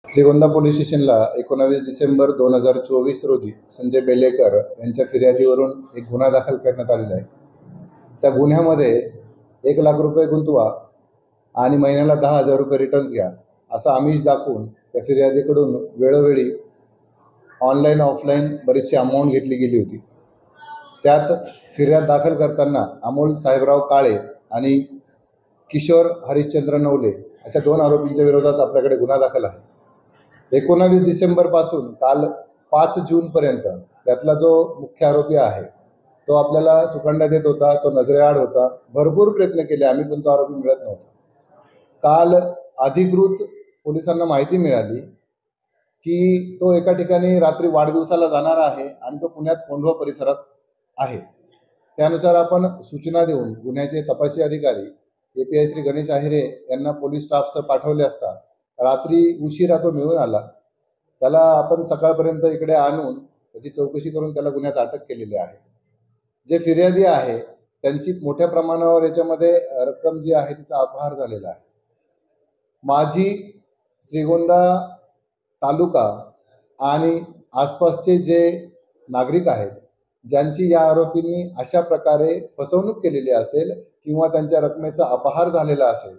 Shrigonda police स्टेशनला 19 डिसेंबर 2024 रोजी संजय बेलेकर यांच्या फिर्यादीवरून एक गुन्हा दाखल करण्यात आलेला आहे। त्या गुन्ह्यामध्ये 1,00,000 रुपये गुंतवा आणि महिन्याला 10,000 रुपये रिटर्न्स घ्या असं आमिष दाखवून त्या फिर्यादीकडून वेळोवेळी ऑनलाईन ऑफलाईन बरीचशी अमाऊंट घेतली गेली होती। त्यात फिर्याद दाखल करताना अमोल साहेबराव काळे आणि किशोर हरिश्चंद्र नवले अशा 2 आरोपींच्या विरोधात आपल्याकडे गुन्हा दाखल आहे। 19 डिसेंबरपासून काल 5 जूनपर्यंत त्यातला जो मुख्य आरोपी आहे तो आपल्याला चुकांडा देत होता, तो नजरेआड होता। भरपूर प्रयत्न केले आम्ही, पण तो आरोपी मिळत नव्हता। काल अधिकृत पोलिसांना माहिती मिळाली की तो एका ठिकाणी रात्री वाढदिवसाला जाणार आहे आणि तो पुण्यात कोंढवा परिसरात आहे। त्यानुसार आपण सूचना देऊन गुन्ह्याचे तपासी अधिकारी API श्री गणेश आहिरे यांना पोलीस स्टाफसह पाठवले असता रात्री उशिरा तो मिळून आला। त्याला आपण सकाळपर्यंत इकडे आणून त्याची चौकशी करून त्याला गुन्ह्यात अटक केलेली आहे। जे फिर्यादी आहे त्यांची मोठ्या प्रमाणावर याच्यामध्ये रक्कम जी आहे तिचा अपहार झालेला आहे। माझी श्रीगोंदा तालुका आणि आसपासचे जे नागरिक आहेत ज्यांची या आरोपींनी अशा प्रकारे फसवणूक केलेली असेल किंवा त्यांच्या रकमेचा अपहार झालेला असेल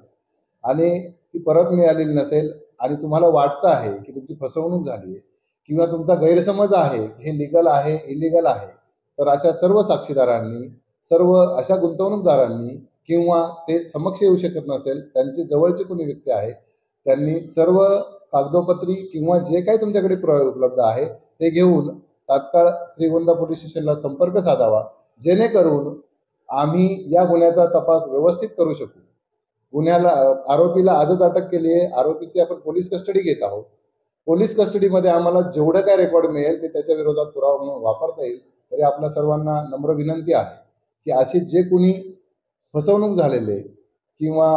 आणि ती परत मिळालेली नसेल आणि तुम्हाला वाटतं आहे की तुमची फसवणूक झाली आहे किंवा तुमचा गैरसमज आहे हे लीगल आहे इलिगल आहे, तर अशा सर्व साक्षीदारांनी, सर्व अशा गुंतवणूकदारांनी किंवा ते समक्ष येऊ शकत नसेल त्यांचे जवळचे कोणी व्यक्ती आहे त्यांनी सर्व कागदोपत्री किंवा जे काही तुमच्याकडे पुरावे उपलब्ध आहे ते घेऊन तात्काळ श्रीगोंदा पोलीस स्टेशनला संपर्क साधावा, जेणेकरून आम्ही या गुन्ह्याचा तपास व्यवस्थित करू शकू। गुन्ह्याला आरोपीला आजच अटक केली आहे। आरोपीची आपण पोलीस कस्टडी घेत आहोत। पोलीस कस्टडीमध्ये आम्हाला जेवढं काय रेकॉर्ड मिळेल ते त्याच्या विरोधात पुरावा म्हणून वापरता येईल। तरी आपल्या सर्वांना नम्र विनंती आहे की असे जे कोणी फसवणूक झालेले किंवा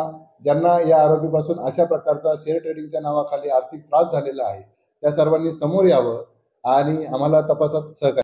ज्यांना या आरोपीपासून अशा प्रकारचा शेअर ट्रेडिंगच्या नावाखाली आर्थिक त्रास झालेला आहे त्या सर्वांनी समोर यावं आणि आम्हाला तपासात सहकार्य